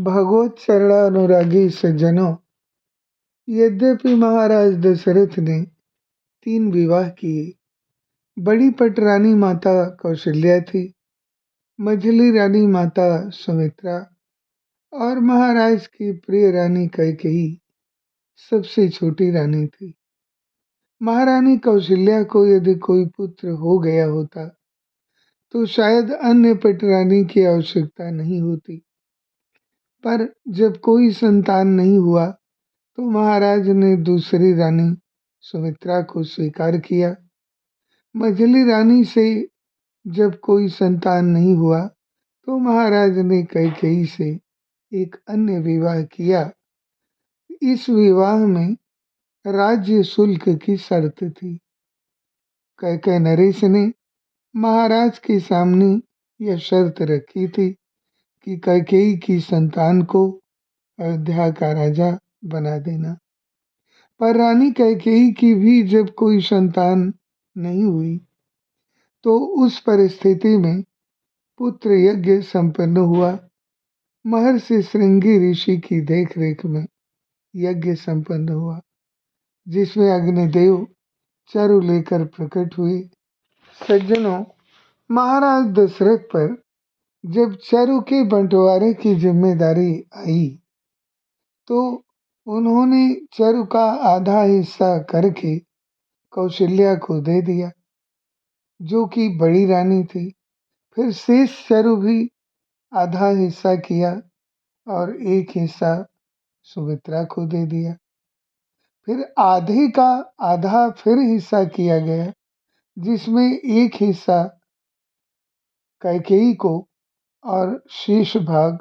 भगवत चरणानुरागी सज्जनों, यद्यपि महाराज दशरथ ने 3 विवाह किए। बड़ी पटरानी माता कौशल्या थी, मझली रानी माता सुमित्रा और महाराज की प्रिय रानी कैकेयी सबसे छोटी रानी थी। महारानी कौशल्या को यदि कोई पुत्र हो गया होता तो शायद अन्य पटरानी की आवश्यकता नहीं होती, पर जब कोई संतान नहीं हुआ तो महाराज ने दूसरी रानी सुमित्रा को स्वीकार किया। मझली रानी से जब कोई संतान नहीं हुआ तो महाराज ने कैकेयी से एक अन्य विवाह किया। इस विवाह में राज्य शुल्क की शर्त थी। कैकेयी नरेश ने महाराज के सामने यह शर्त रखी थी कि कैकेयी की संतान को अयोध्या का राजा बना देना। पर रानी कैकेयी की भी जब कोई संतान नहीं हुई तो उस परिस्थिति में पुत्र यज्ञ संपन्न हुआ। महर्षि श्रृंगी ऋषि की देखरेख में यज्ञ संपन्न हुआ, जिसमें अग्निदेव चारु लेकर प्रकट हुए। सज्जनों, महाराज दशरथ पर जब चारु के बंटवारे की जिम्मेदारी आई तो उन्होंने चारु का आधा हिस्सा करके कौशल्या को दे दिया, जो कि बड़ी रानी थी। फिर शेष चारु भी आधा हिस्सा किया और एक हिस्सा सुमित्रा को दे दिया। फिर आधे का आधा फिर हिस्सा किया गया, जिसमें एक हिस्सा कैकेयी को और शेष भाग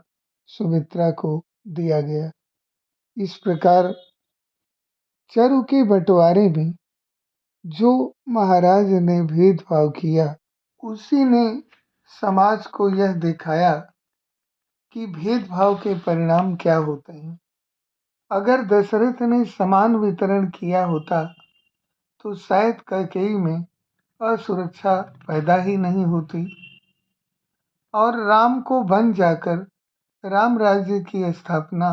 सुमित्रा को दिया गया। इस प्रकार चारु के बंटवारे में जो महाराज ने भेदभाव किया, उसी ने समाज को यह दिखाया कि भेदभाव के परिणाम क्या होते हैं। अगर दशरथ ने समान वितरण किया होता तो शायद कैकेयी में असुरक्षा पैदा ही नहीं होती और राम को बन जाकर राम राज्य की स्थापना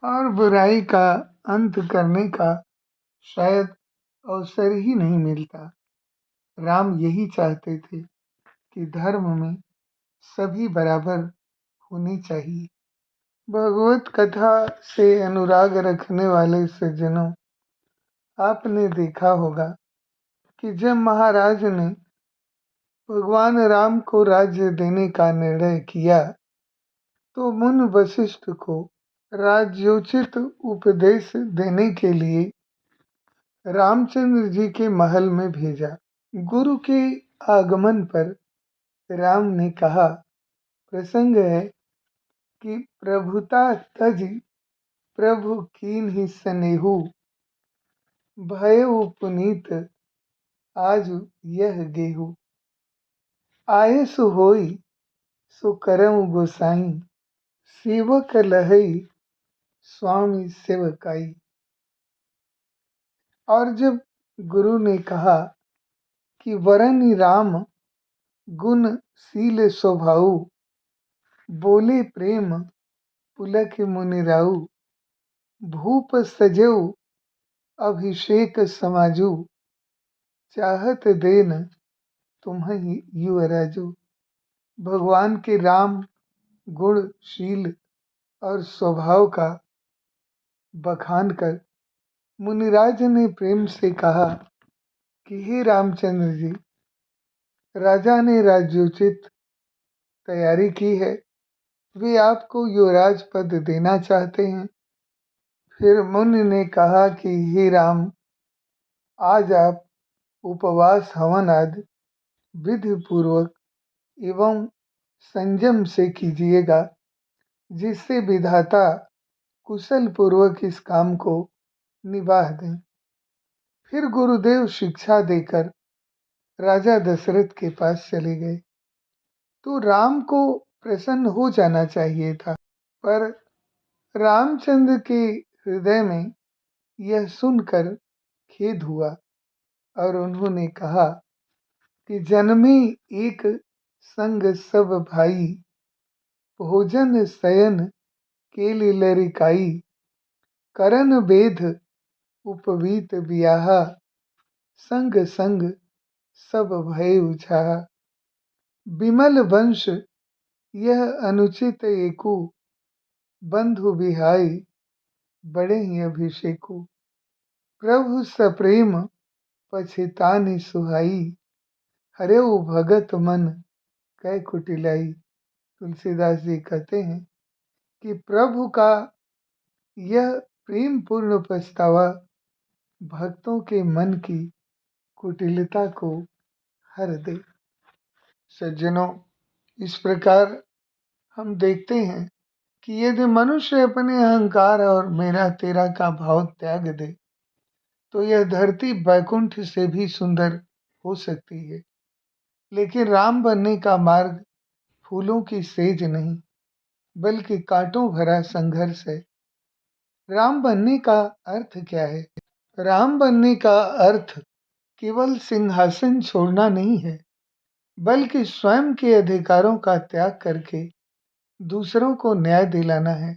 और बुराई का अंत करने का शायद अवसर ही नहीं मिलता। राम यही चाहते थे कि धर्म में सभी बराबर होनी चाहिए। भगवत कथा से अनुराग रखने वाले सज्जनों, आपने देखा होगा कि जब महाराज ने भगवान राम को राज्य देने का निर्णय किया तो मुनि वशिष्ठ को राज्योचित उपदेश देने के लिए रामचंद्र जी के महल में भेजा। गुरु के आगमन पर राम ने कहा, प्रसंग है कि प्रभुता तज प्रभु कीन्हि सनेहु, भयउ पुनीत आज यह गेहु। आये सो होई सो करऊं गोसाई, सेवक लहई स्वामी सेवकाई। और जब गुरु ने कहा कि वरनि राम गुण शील स्वभाव, बोले प्रेम पुलक मुनिराऊ, भूप सजऊ अभिषेक समाजू, चाहत देन तुम्हें युवराजू। भगवान के राम गुण, शील और स्वभाव का बखान कर मुनिराज ने प्रेम से कहा कि हे रामचंद्र जी, राजा ने राज्योचित तैयारी की है, वे आपको युवराज पद देना चाहते हैं। फिर मुनि ने कहा कि हे राम, आज आप उपवास हवन आदि विधि पूर्वक एवं संयम से कीजिएगा, जिससे विधाता कुशल पूर्वक इस काम को निभाह दें। फिर गुरुदेव शिक्षा देकर राजा दशरथ के पास चले गए। तो राम को प्रसन्न हो जाना चाहिए था, पर रामचंद्र के हृदय में यह सुनकर खेद हुआ और उन्होंने कहा कि जन्मे एक संग सब भाई, भोजन शयन केली लरिकाई, करन बेध उपवीत बियाहा, संग संग सब भय उछाहा। विमल वंश यह अनुचित एकु, बंधु बिहाई बड़े ही अभिषेकु। प्रभु सप्रेम पछितानि सुहाई, हरेऊ भगत मन कै कुटिलाई। तुलसीदास जी कहते हैं कि प्रभु का यह प्रेम पूर्ण पछतावा भक्तों के मन की कुटिलता को हर दे। सज्जनों, इस प्रकार हम देखते हैं कि यदि मनुष्य अपने अहंकार और मेरा तेरा का भाव त्याग दे तो यह धरती बैकुंठ से भी सुंदर हो सकती है। लेकिन राम बनने का मार्ग फूलों की सेज नहीं बल्कि कांटों भरा संघर्ष है। राम बनने का अर्थ क्या है? राम बनने का अर्थ केवल सिंहासन छोड़ना नहीं है, बल्कि स्वयं के अधिकारों का त्याग करके दूसरों को न्याय दिलाना है।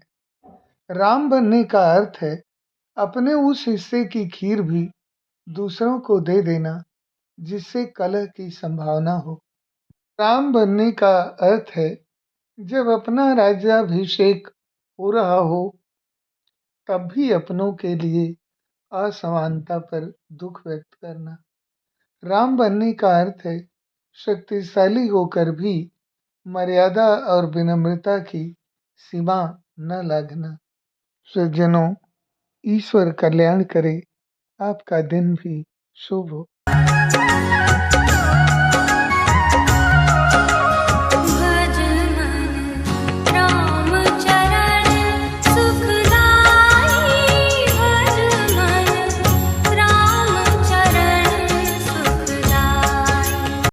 राम बनने का अर्थ है अपने उस हिस्से की खीर भी दूसरों को दे देना जिससे कलह की संभावना हो। राम बनने का अर्थ है जब अपना राज्याभिषेक हो रहा हो तब भी अपनों के लिए असमानता पर दुख व्यक्त करना। राम बनने का अर्थ है शक्तिशाली होकर भी मर्यादा और विनम्रता की सीमा न लांघना। सज्जनों, ईश्वर कल्याण करे, आपका दिन भी शुभ हो।